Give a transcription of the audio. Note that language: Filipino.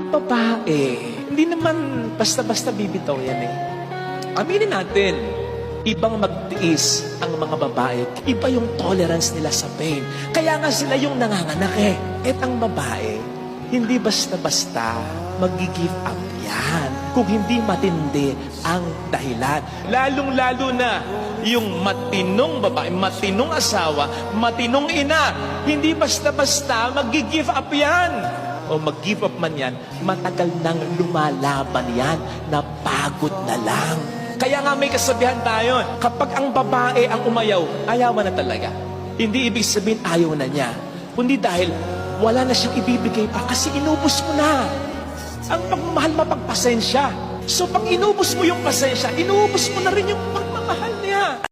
Ang babae, hindi naman basta-basta bibitaw yan eh. Aminin natin, ibang magtiis ang mga babae. Iba yung tolerance nila sa pain. Kaya nga sila yung nanganganak eh. At ang babae, hindi basta-basta mag-give up yan. Kung hindi matindi ang dahilan. Lalong-lalo na yung matinong babae, matinong asawa, matinong ina. Hindi basta-basta mag-give up yan. O mag-give up man yan, matagal nang lumalaban yan, napagod na lang. Kaya nga may kasabihan tayo, kapag ang babae ang umayaw, ayawan na talaga. Hindi ibig sabihin ayaw na niya, kundi dahil wala na siyang ibibigay pa kasi inubos mo na. Ang pagmamahal mapagpasensya. So pag inubos mo yung pasensya, inubos mo na rin yung pagmamahal niya.